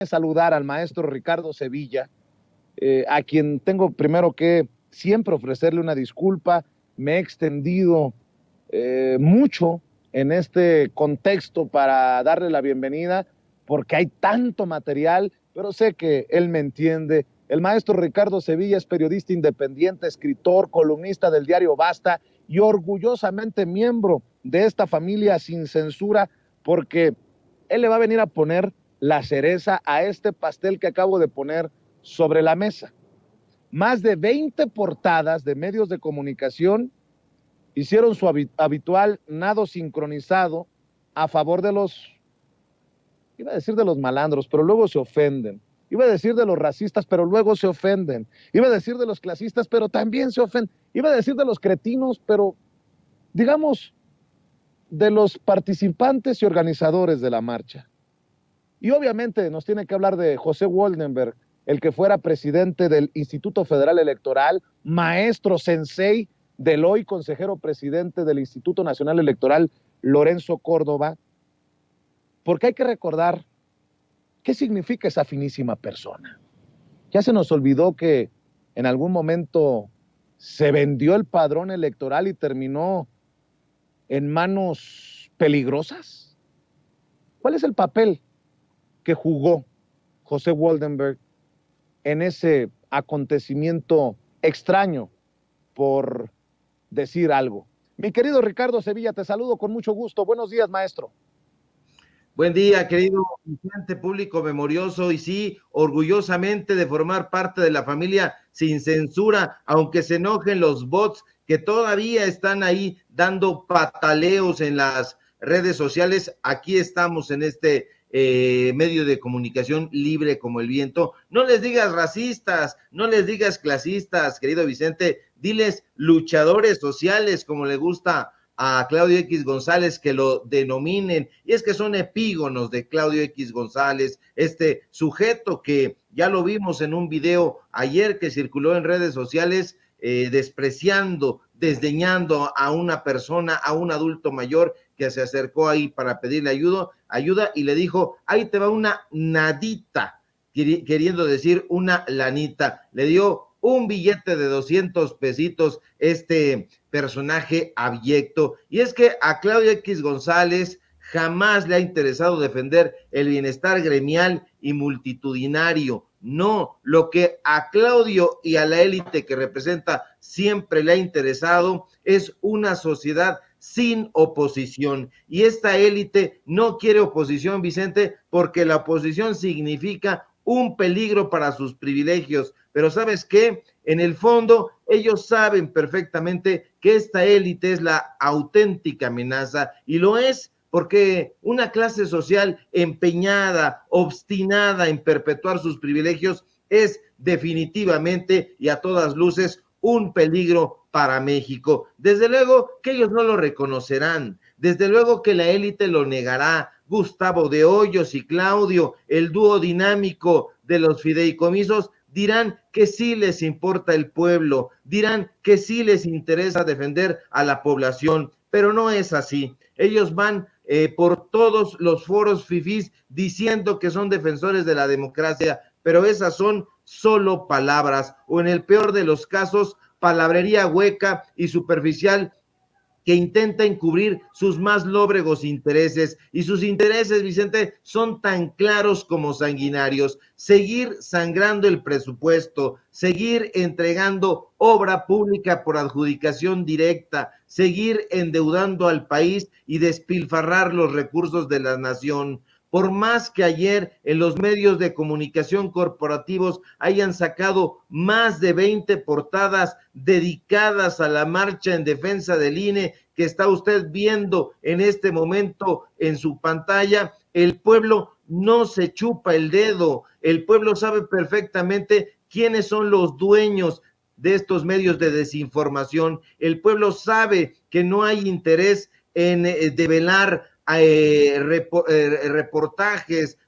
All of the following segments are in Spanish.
saludar al maestro Ricardo Sevilla, a quien tengo primero que siempre ofrecerle una disculpa. Me he extendido mucho en este contexto para darle la bienvenida, porque hay tanto material, pero sé que él me entiende. El maestro Ricardo Sevilla es periodista independiente, escritor, columnista del diario Basta y orgullosamente miembro de esta familia sin censura, porque él le va a venir a poner la cereza a este pastel que acabo de poner sobre la mesa. Más de 20 portadas de medios de comunicación hicieron su habitual nado sincronizado a favor de los, iba a decir de los malandros, pero luego se ofenden. Iba a decir de los racistas, pero luego se ofenden. Iba a decir de los clasistas, pero también se ofenden. Iba a decir de los cretinos, pero digamos de los participantes y organizadores de la marcha. Y obviamente nos tiene que hablar de José Woldenberg, el que fuera presidente del Instituto Federal Electoral, maestro sensei del hoy consejero presidente del Instituto Nacional Electoral, Lorenzo Córdoba, porque hay que recordar qué significa esa finísima persona. Ya se nos olvidó que en algún momento se vendió el padrón electoral y terminó en manos peligrosas. ¿Cuál es el papel que jugó José Woldenberg en ese acontecimiento extraño, por decir algo? Mi querido Ricardo Sevilla, te saludo con mucho gusto. Buenos días, maestro. Buen día, querido Vicente, público memorioso, y sí, orgullosamente de formar parte de la familia sin censura, aunque se enojen los bots que todavía están ahí dando pataleos en las redes sociales. Aquí estamos en este medio de comunicación libre como el viento. No les digas racistas, no les digas clasistas, querido Vicente, diles luchadores sociales, como le gusta a Claudio X González que lo denominen, y es que son epígonos de Claudio X González, este sujeto que ya lo vimos en un video ayer que circuló en redes sociales, despreciando, desdeñando a una persona, a un adulto mayor que se acercó ahí para pedirle ayuda y le dijo, ahí te va una nadita, queriendo decir una lanita. Le dio un billete de 200 pesitos este personaje abyecto. Y es que a Claudio X González jamás le ha interesado defender el bienestar gremial y multitudinario. No, lo que a Claudio y a la élite que representa siempre le ha interesado es una sociedad sin oposición. Y esta élite no quiere oposición, Vicente, porque la oposición significa un peligro para sus privilegios. Pero ¿sabes qué? En el fondo, ellos saben perfectamente que esta élite es la auténtica amenaza, y lo es porque una clase social empeñada, obstinada en perpetuar sus privilegios es definitivamente y a todas luces un peligro para México. Desde luego que ellos no lo reconocerán, desde luego que la élite lo negará. Gustavo de Hoyos y Claudio, el dúo dinámico de los fideicomisos, dirán que sí les importa el pueblo, dirán que sí les interesa defender a la población, pero no es así. Ellos van por todos los foros fifís diciendo que son defensores de la democracia, pero esas son solo palabras, o en el peor de los casos, palabrería hueca y superficial que intenta encubrir sus más lóbregos intereses, y sus intereses, Vicente, son tan claros como sanguinarios: seguir sangrando el presupuesto, seguir entregando obra pública por adjudicación directa, seguir endeudando al país y despilfarrar los recursos de la nación. Por más que ayer en los medios de comunicación corporativos hayan sacado más de 20 portadas dedicadas a la marcha en defensa del INE que está usted viendo en este momento en su pantalla, el pueblo no se chupa el dedo. El pueblo sabe perfectamente quiénes son los dueños de estos medios de desinformación. El pueblo sabe que no hay interés en develar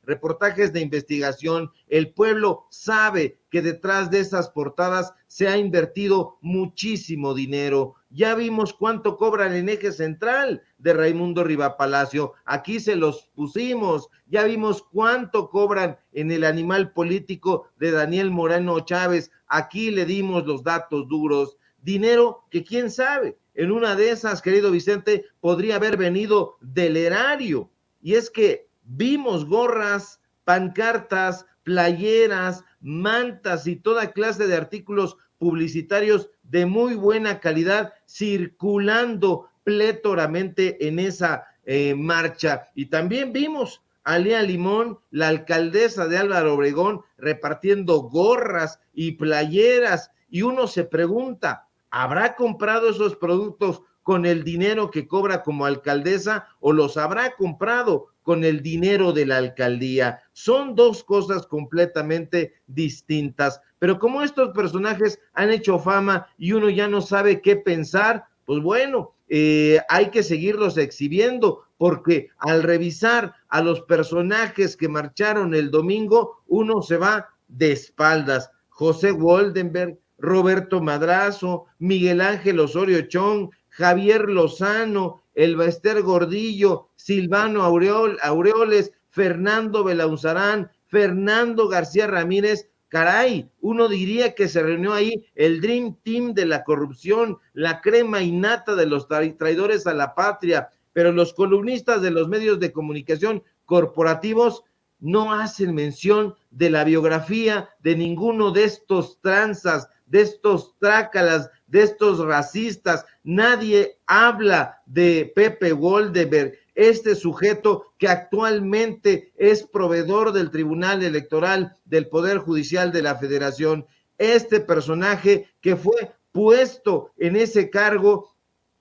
reportajes de investigación. El pueblo sabe que detrás de esas portadas se ha invertido muchísimo dinero. ya vimos cuánto cobran en Eje Central de Raimundo Rivapalacio, aquí se los pusimos, ya vimos cuánto cobran en el Animal Político de Daniel Moreno Chávez, aquí le dimos los datos duros, dinero que quién sabe, en una de esas, querido Vicente, podría haber venido del erario, y es que vimos gorras, pancartas, playeras, mantas y toda clase de artículos publicitarios de muy buena calidad circulando plétoramente en esa marcha. Y también vimos a Lía Limón, la alcaldesa de Álvaro Obregón, repartiendo gorras y playeras, y uno se pregunta, ¿habrá comprado esos productos con el dinero que cobra como alcaldesa o los habrá comprado con el dinero de la alcaldía? Son dos cosas completamente distintas, pero como estos personajes han hecho fama y uno ya no sabe qué pensar, pues bueno, hay que seguirlos exhibiendo, porque al revisar a los personajes que marcharon el domingo, uno se va de espaldas. José Woldenberg, Roberto Madrazo, Miguel Ángel Osorio Chong, Javier Lozano, Elbester Gordillo, Silvano Aureoles, Fernando Belauzarán, Fernando García Ramírez. Caray, uno diría que se reunió ahí el Dream Team de la corrupción, la crema innata de los traidores a la patria, pero los columnistas de los medios de comunicación corporativos no hacen mención de la biografía de ninguno de estos tranzas, de estos trácalas, de estos racistas. Nadie habla de Pepe Woldenberg, este sujeto que actualmente es proveedor del Tribunal Electoral del Poder Judicial de la Federación, este personaje que fue puesto en ese cargo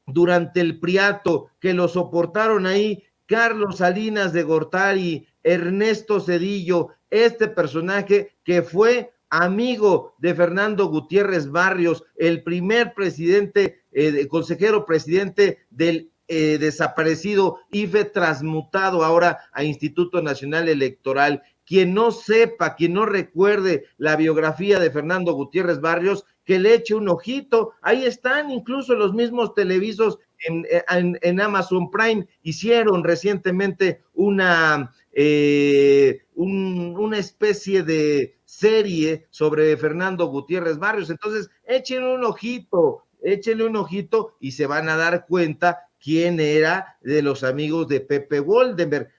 durante el priato, que lo soportaron ahí Carlos Salinas de Gortari, Ernesto Zedillo, este personaje que fue amigo de Fernando Gutiérrez Barrios, el primer presidente, consejero presidente del desaparecido IFE, transmutado ahora a Instituto Nacional Electoral. Quien no sepa, quien no recuerde la biografía de Fernando Gutiérrez Barrios, que le eche un ojito. Ahí están incluso los mismos televisos en Amazon Prime. Hicieron recientemente una especie de serie sobre Fernando Gutiérrez Barrios. Entonces, échenle un ojito y se van a dar cuenta quién era de los amigos de Pepe Woldenberg.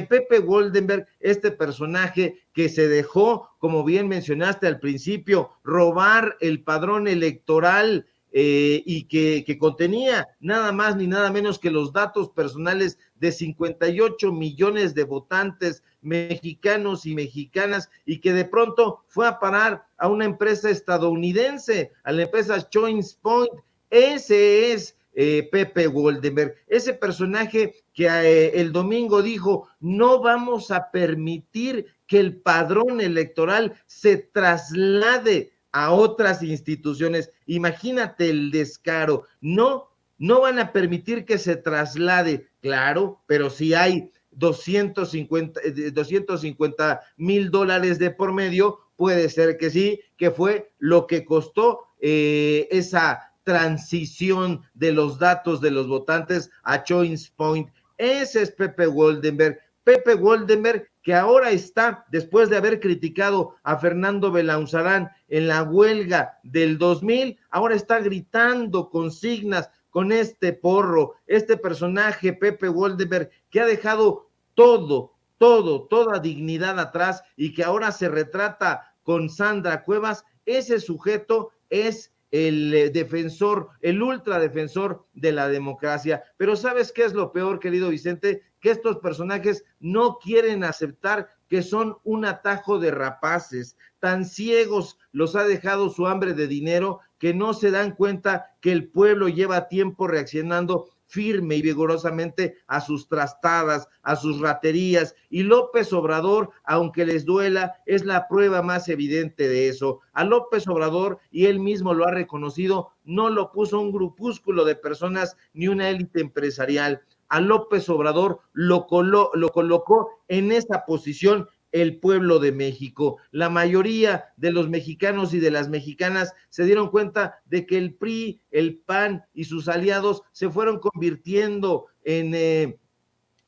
Pepe Woldenberg, este personaje que se dejó, como bien mencionaste al principio, robar el padrón electoral y que contenía nada más ni nada menos que los datos personales de 58 millones de votantes mexicanos y mexicanas, y que de pronto fue a parar a una empresa estadounidense, a la empresa Choice Point. Ese es Pepe Woldenberg, ese personaje que el domingo dijo, no vamos a permitir que el padrón electoral se traslade a otras instituciones. Imagínate el descaro. No van a permitir que se traslade, claro, pero si hay $250,000 de por medio, puede ser que sí, que fue lo que costó esa transición de los datos de los votantes a Choice Point. Ese es Pepe Woldenberg. Pepe Woldenberg, que ahora está, después de haber criticado a Fernando Belauzarán en la huelga del 2000, ahora está gritando consignas con este porro, este personaje, Pepe Woldenberg, que ha dejado toda dignidad atrás y que ahora se retrata con Sandra Cuevas. Ese sujeto es el defensor, el ultradefensor de la democracia. Pero ¿sabes qué es lo peor, querido Vicente? Que estos personajes no quieren aceptar que son un atajo de rapaces. Tan ciegos los ha dejado su hambre de dinero que no se dan cuenta que el pueblo lleva tiempo reaccionando firme y vigorosamente a sus trastadas, a sus raterías, y López Obrador, aunque les duela, es la prueba más evidente de eso. A López Obrador, y él mismo lo ha reconocido, no lo puso un grupúsculo de personas ni una élite empresarial. A López Obrador lo colocó en esa posición el pueblo de México. La mayoría de los mexicanos y de las mexicanas se dieron cuenta de que el PRI, el PAN y sus aliados se fueron convirtiendo en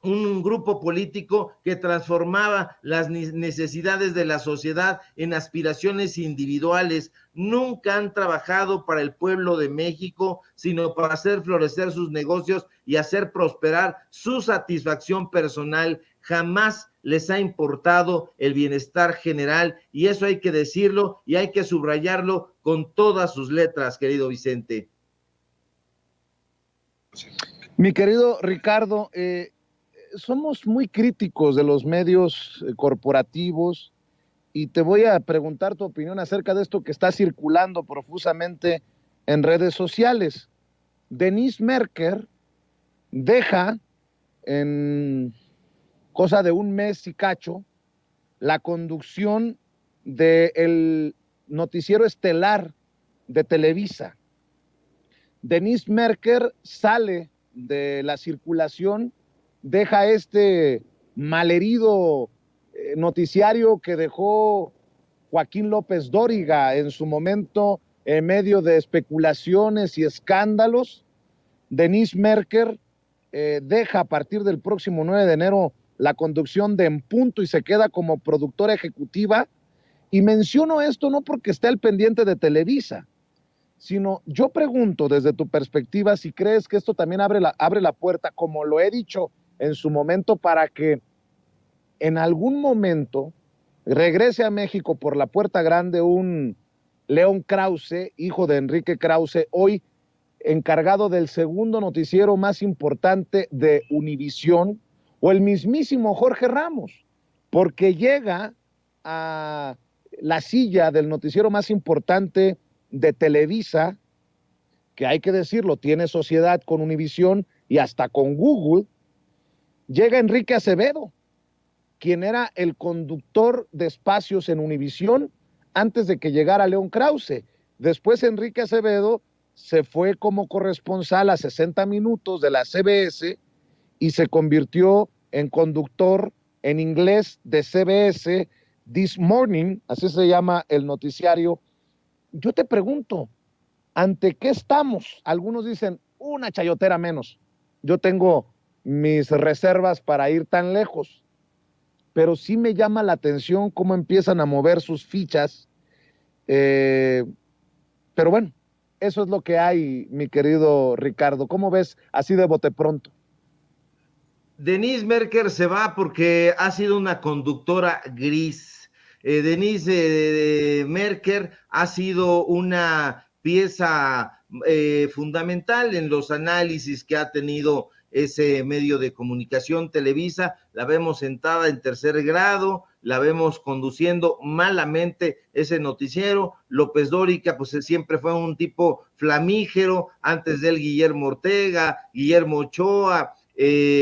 un grupo político que transformaba las necesidades de la sociedad en aspiraciones individuales. Nunca han trabajado para el pueblo de México, sino para hacer florecer sus negocios y hacer prosperar su satisfacción personal. Jamás les ha importado el bienestar general, y eso hay que decirlo y hay que subrayarlo con todas sus letras, querido Vicente. Mi querido Ricardo, somos muy críticos de los medios corporativos, y te voy a preguntar tu opinión acerca de esto que está circulando profusamente en redes sociales. Denise Merker deja en cosa de un mes y cacho la conducción del noticiero estelar de Televisa. Denise Merker sale de la circulación, deja este malherido noticiario que dejó Joaquín López Dóriga en su momento en medio de especulaciones y escándalos. Denise Merker deja a partir del próximo 9 de enero la conducción de En Punto y se queda como productora ejecutiva. Y menciono esto no porque esté al pendiente de Televisa, sino yo pregunto desde tu perspectiva si crees que esto también abre la puerta, como lo he dicho en su momento, para que en algún momento regrese a México por la puerta grande un León Krause, hijo de Enrique Krause, hoy encargado del segundo noticiero más importante de Univisión, o el mismísimo Jorge Ramos, porque llega a la silla del noticiero más importante de Televisa, que hay que decirlo, tiene sociedad con Univisión y hasta con Google. Llega Enrique Acevedo, quien era el conductor de espacios en Univisión antes de que llegara León Krause. Después Enrique Acevedo se fue como corresponsal a 60 Minutos de la CBS y se convirtió en conductor en inglés de CBS This Morning, así se llama el noticiario. Yo te pregunto, ¿ante qué estamos? Algunos dicen, una chayotera menos. Yo tengo mis reservas para ir tan lejos, pero sí me llama la atención cómo empiezan a mover sus fichas. Pero bueno, eso es lo que hay, mi querido Ricardo. ¿Cómo ves así de bote pronto? Denise Merker se va porque ha sido una conductora gris. Denise Merker ha sido una pieza fundamental en los análisis que ha tenido ese medio de comunicación Televisa. La vemos sentada en tercer grado, la vemos conduciendo malamente ese noticiero. López Dóriga, pues siempre fue un tipo flamígero, antes de él Guillermo Ortega, Guillermo Ochoa,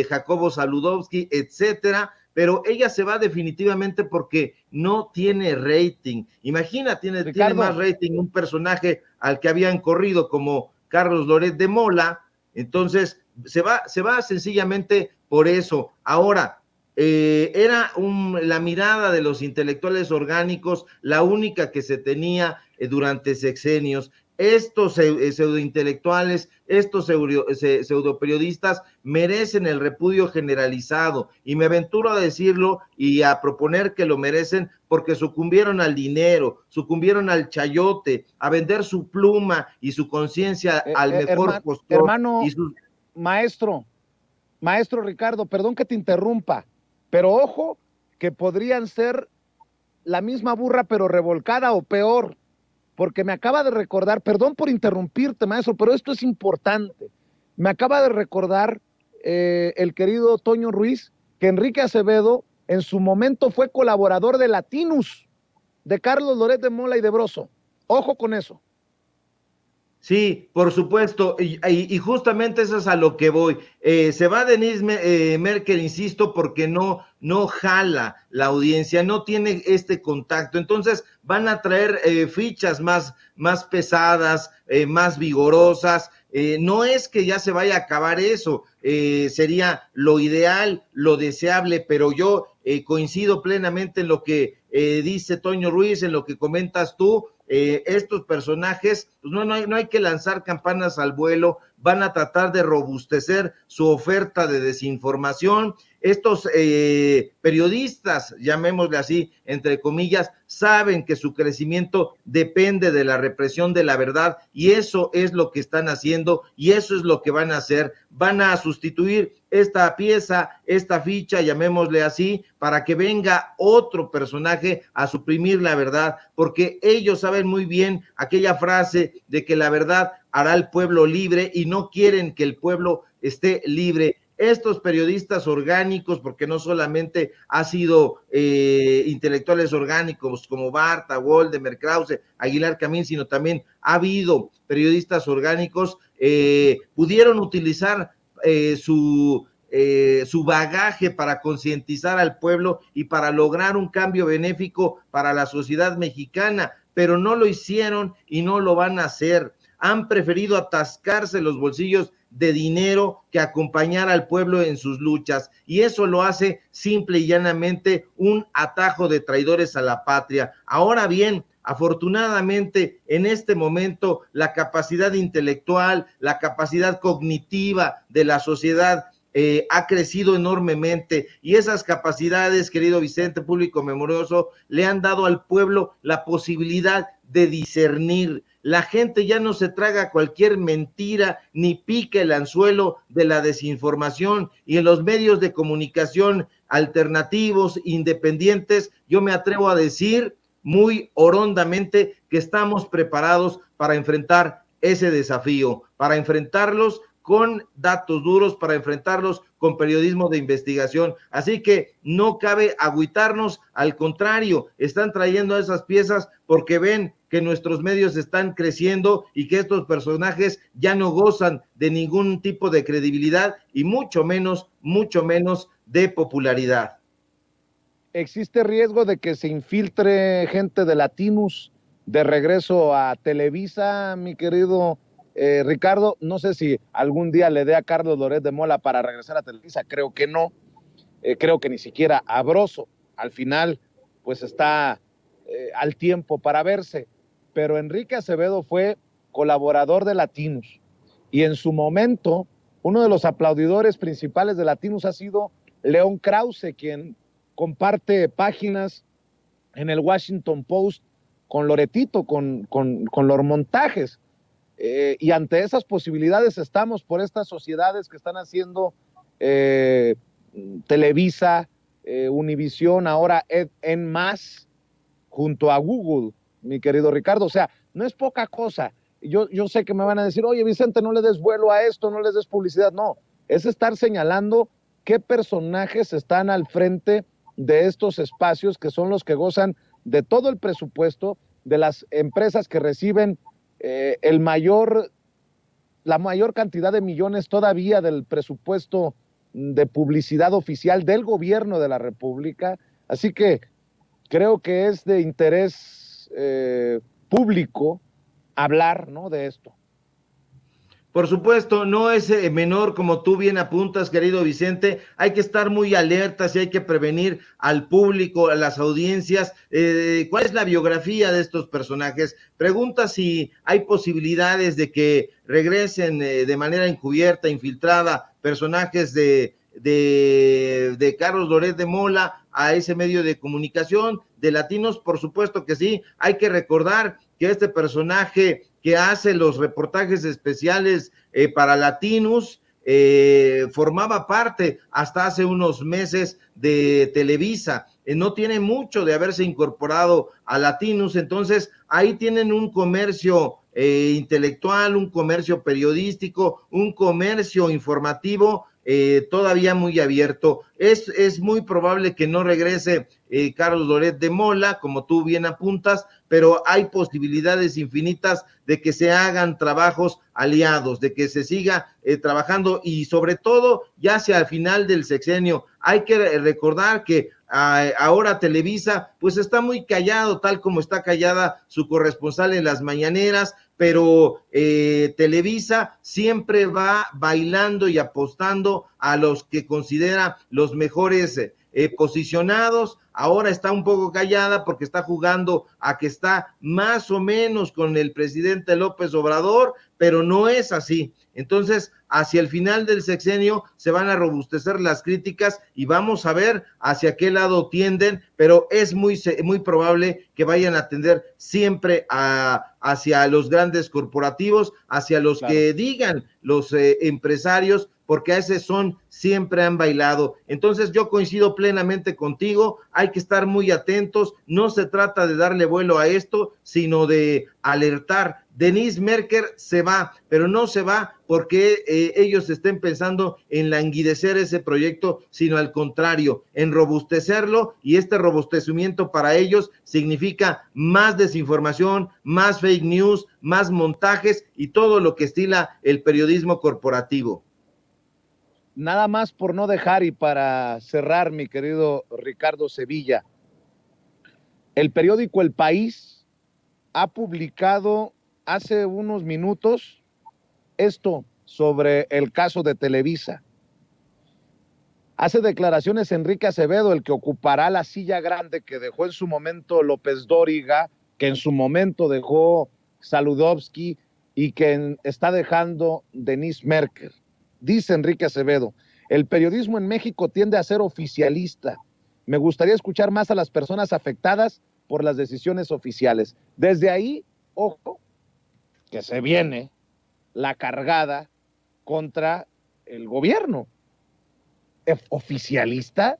Jacobo Saludowski, etcétera, pero ella se va definitivamente porque no tiene rating. Imagina, tiene más rating un personaje al que habían corrido como Carlos Loret de Mola. Entonces se va sencillamente por eso. Ahora, era la mirada de los intelectuales orgánicos la única que se tenía durante sexenios. Estos pseudointelectuales, estos pseudoperiodistas merecen el repudio generalizado, y me aventuro a decirlo y a proponer que lo merecen porque sucumbieron al dinero, sucumbieron al chayote, a vender su pluma y su conciencia al mejor postor. Hermano, maestro Ricardo, perdón que te interrumpa, pero ojo que podrían ser la misma burra pero revolcada o peor, porque me acaba de recordar, perdón por interrumpirte, maestro, pero esto es importante. Me acaba de recordar el querido Toño Ruiz, que Enrique Acevedo en su momento fue colaborador de Latinus, de Carlos Loret de Mola y de Broso. Ojo con eso. Sí, por supuesto, y justamente eso es a lo que voy. Se va Denise Merker, insisto, porque no jala la audiencia, no tiene este contacto. Entonces van a traer fichas más pesadas, más vigorosas. No es que ya se vaya a acabar eso, sería lo ideal, lo deseable, pero yo coincido plenamente en lo que dice Toño Ruiz, en lo que comentas tú. Estos personajes, pues no hay que lanzar campanas al vuelo, van a tratar de robustecer su oferta de desinformación. Estos periodistas, llamémosle así, entre comillas, saben que su crecimiento depende de la represión de la verdad, y eso es lo que están haciendo, y eso es lo que van a hacer. Van a sustituir esta pieza, esta ficha, llamémosle así, para que venga otro personaje a suprimir la verdad, porque ellos saben muy bien aquella frase de que la verdad hará al pueblo libre, y no quieren que el pueblo esté libre. Estos periodistas orgánicos, porque no solamente ha sido intelectuales orgánicos como Barta, Waldemar, Krause, Aguilar Camín, sino también ha habido periodistas orgánicos, pudieron utilizar su bagaje para concientizar al pueblo y para lograr un cambio benéfico para la sociedad mexicana, pero no lo hicieron y no lo van a hacer. Han preferido atascarse los bolsillos de dinero que acompañar al pueblo en sus luchas, y eso lo hace simple y llanamente un atajo de traidores a la patria. Ahora bien, afortunadamente en este momento la capacidad intelectual, la capacidad cognitiva de la sociedad ha crecido enormemente, y esas capacidades, querido Vicente, público memorioso, le han dado al pueblo la posibilidad de discernir. La gente ya no se traga cualquier mentira ni pica el anzuelo de la desinformación, y en los medios de comunicación alternativos, independientes, yo me atrevo a decir muy orondamente que estamos preparados para enfrentar ese desafío, para enfrentarlos con datos duros, para enfrentarlos con periodismo de investigación. Así que no cabe agüitarnos, al contrario, están trayendo esas piezas porque ven que nuestros medios están creciendo y que estos personajes ya no gozan de ningún tipo de credibilidad y mucho menos de popularidad. ¿Existe riesgo de que se infiltre gente de Latinus de regreso a Televisa, mi querido Ricardo? No sé si algún día le dé a Carlos Loret de Mola para regresar a Televisa, creo que no, creo que ni siquiera a Broso. Al final, pues está al tiempo para verse, pero Enrique Acevedo fue colaborador de Latinus, y en su momento, uno de los aplaudidores principales de Latinus ha sido León Krause, quien comparte páginas en el Washington Post con Loretito, con los montajes. Y ante esas posibilidades estamos, por estas sociedades que están haciendo Televisa, Univisión, ahora en más, junto a Google, mi querido Ricardo. O sea, no es poca cosa. Yo sé que me van a decir, oye, Vicente, no le des vuelo a esto, no les des publicidad. No, es estar señalando qué personajes están al frente de estos espacios, que son los que gozan de todo el presupuesto, de las empresas que reciben la mayor cantidad de millones todavía del presupuesto de publicidad oficial del gobierno de la República. Así que creo que es de interés público hablar, ¿no?, de esto. Por supuesto, no es menor, como tú bien apuntas, querido Vicente. Hay que estar muy alertas y hay que prevenir al público, a las audiencias. ¿Cuál es la biografía de estos personajes? Pregunta si hay posibilidades de que regresen de manera encubierta, infiltrada, personajes de Carlos Loret de Mola a ese medio de comunicación de Latinos. Por supuesto que sí. Hay que recordar que este personaje que hace los reportajes especiales para Latinos formaba parte hasta hace unos meses de Televisa. No tiene mucho de haberse incorporado a Latinos. Entonces ahí tienen un comercio intelectual, un comercio periodístico, un comercio informativo todavía muy abierto. Es muy probable que no regrese Carlos Loret de Mola, como tú bien apuntas, pero hay posibilidades infinitas de que se hagan trabajos aliados, de que se siga trabajando, y sobre todo ya hacia el final del sexenio. Hay que recordar que ahora Televisa pues está muy callado, tal como está callada su corresponsal en las mañaneras, pero Televisa siempre va bailando y apostando a los que considera los mejores posicionados. Ahora está un poco callada porque está jugando a que está más o menos con el presidente López Obrador, pero no es así. Entonces, hacia el final del sexenio se van a robustecer las críticas y vamos a ver hacia qué lado tienden, pero es muy probable que vayan a tender siempre hacia los grandes corporativos, hacia los que digan los empresarios, porque a ese son siempre han bailado. Entonces yo coincido plenamente contigo, hay que estar muy atentos, no se trata de darle vuelo a esto, sino de alertar. Denise Merker se va, pero no se va porque ellos estén pensando en languidecer ese proyecto, sino al contrario, en robustecerlo, y este robustecimiento para ellos significa más desinformación, más fake news, más montajes y todo lo que estila el periodismo corporativo. Nada más por no dejar y para cerrar, mi querido Ricardo Sevilla, el periódico El País ha publicado hace unos minutos esto sobre el caso de Televisa. Hace declaraciones Enrique Acevedo, el que ocupará la silla grande que dejó en su momento López Dóriga, que en su momento dejó Saludowski y que está dejando Denise Merker. Dice Enrique Acevedo, el periodismo en México tiende a ser oficialista. Me gustaría escuchar más a las personas afectadas por las decisiones oficiales. Desde ahí, ojo, que se viene la cargada contra el gobierno. ¿Oficialista?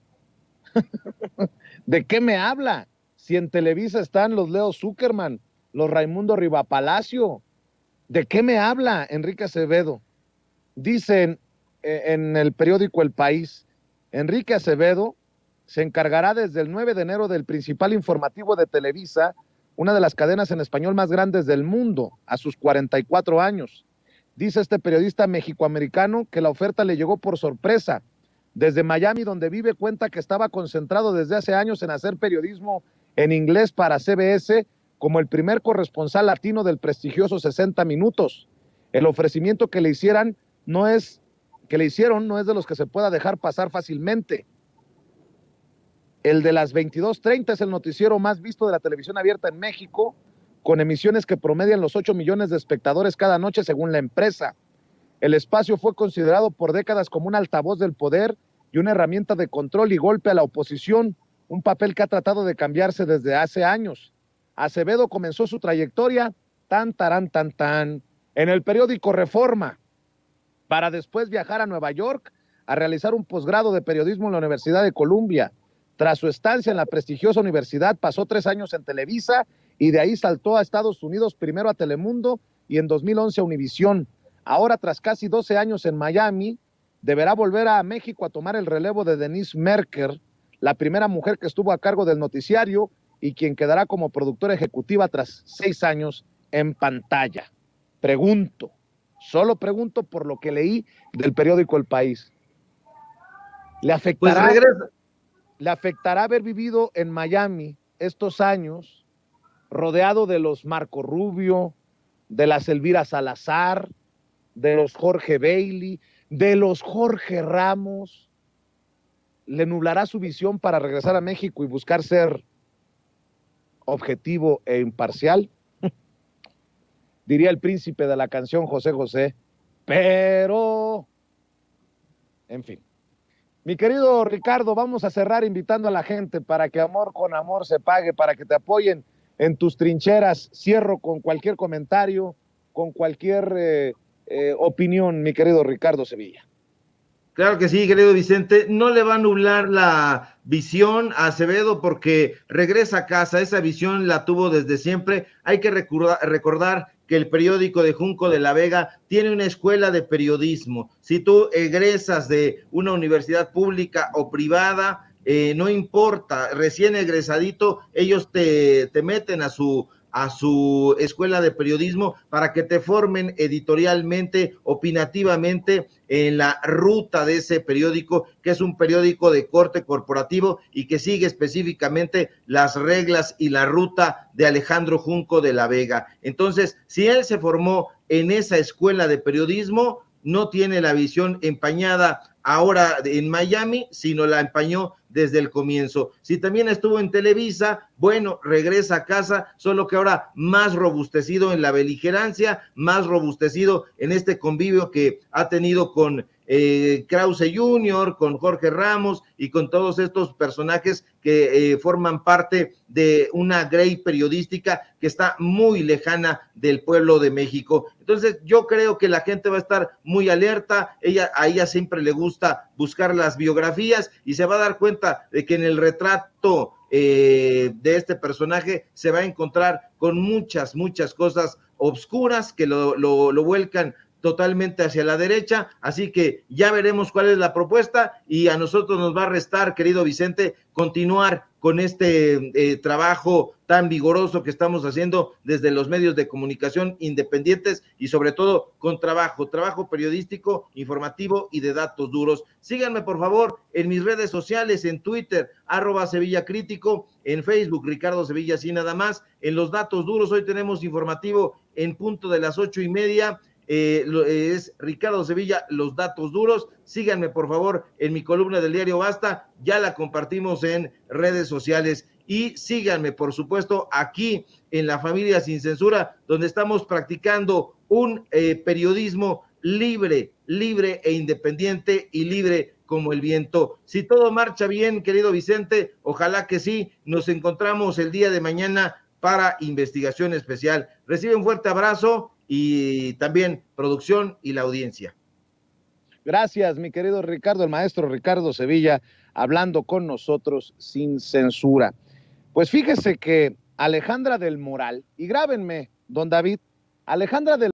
¿De qué me habla? Si en Televisa están los Leo Zuckerman, los Raimundo Rivapalacio. ¿De qué me habla Enrique Acevedo? Dicen en el periódico El País, Enrique Acevedo se encargará desde el 9 de enero del principal informativo de Televisa, una de las cadenas en español más grandes del mundo, a sus 44 años. Dice este periodista mexicoamericano que la oferta le llegó por sorpresa. Desde Miami, donde vive, cuenta que estaba concentrado desde hace años en hacer periodismo en inglés para CBS como el primer corresponsal latino del prestigioso 60 Minutos. El ofrecimiento que le hicieron no es de los que se pueda dejar pasar fácilmente. El de las 22:30 es el noticiero más visto de la televisión abierta en México, con emisiones que promedian los 8 millones de espectadores cada noche según la empresa. El espacio fue considerado por décadas como un altavoz del poder y una herramienta de control y golpe a la oposición, un papel que ha tratado de cambiarse desde hace años. Acevedo comenzó su trayectoria en el periódico Reforma, para después viajar a Nueva York a realizar un posgrado de periodismo en la Universidad de Columbia. Tras su estancia en la prestigiosa universidad, pasó 3 años en Televisa y de ahí saltó a Estados Unidos, primero a Telemundo y en 2011 a Univisión. Ahora, tras casi 12 años en Miami, deberá volver a México a tomar el relevo de Denise Merker, la primera mujer que estuvo a cargo del noticiario y quien quedará como productora ejecutiva tras 6 años en pantalla. Solo pregunto por lo que leí del periódico El País. ¿Le afectará haber vivido en Miami estos años, rodeado de los Marco Rubio, de las Elvira Salazar, de los Jorge Bailey, de los Jorge Ramos? ¿Le nublará su visión para regresar a México y buscar ser objetivo e imparcial? Diría el príncipe de la canción José José, pero, en fin. Mi querido Ricardo, vamos a cerrar invitando a la gente para que amor con amor se pague, para que te apoyen en tus trincheras. Cierro con cualquier comentario, con cualquier opinión, mi querido Ricardo Sevilla. Claro que sí, querido Vicente, no le va a nublar la visión a Acevedo porque regresa a casa, esa visión la tuvo desde siempre. Hay que recordar que el periódico de Junco de la Vega tiene una escuela de periodismo. Si tú egresas de una universidad pública o privada, no importa, recién egresadito, ellos te meten a su escuela de periodismo para que te formen editorialmente, opinativamente en la ruta de ese periódico, que es un periódico de corte corporativo y que sigue específicamente las reglas y la ruta de Alejandro Junco de la Vega. Entonces, si él se formó en esa escuela de periodismo, no tiene la visión empañada ahora en Miami, sino la empañó desde el comienzo. Si también estuvo en Televisa, bueno, regresa a casa, solo que ahora más robustecido en la beligerancia, más robustecido en este convivio que ha tenido con Krause Jr., con Jorge Ramos y con todos estos personajes que forman parte de una grey periodística que está muy lejana del pueblo de México. Entonces yo creo que la gente va a estar muy alerta, a ella siempre le gusta buscar las biografías y se va a dar cuenta de que en el retrato de este personaje se va a encontrar con muchas cosas obscuras que lo vuelcan totalmente hacia la derecha, así que ya veremos cuál es la propuesta y a nosotros nos va a restar, querido Vicente, continuar con este trabajo tan vigoroso que estamos haciendo desde los medios de comunicación independientes y sobre todo con trabajo periodístico, informativo y de datos duros. Síganme por favor en mis redes sociales, en Twitter, @SevillaCrítico, en Facebook, Ricardo Sevilla, así nada más. En los datos duros hoy tenemos informativo en punto de las 8:30, es Ricardo Sevilla, los datos duros. Síganme por favor en mi columna del diario Basta, ya la compartimos en redes sociales, y síganme por supuesto aquí en La Familia Sin Censura, donde estamos practicando un periodismo libre e independiente y libre como el viento. Si todo marcha bien, querido Vicente, ojalá que sí, nos encontramos el día de mañana para Investigación Especial. Recibe un fuerte abrazo y también producción y la audiencia. Gracias, mi querido Ricardo, el maestro Ricardo Sevilla, hablando con nosotros sin censura. Pues fíjese que Alejandra del Moral, y grábenme, don David, Alejandra del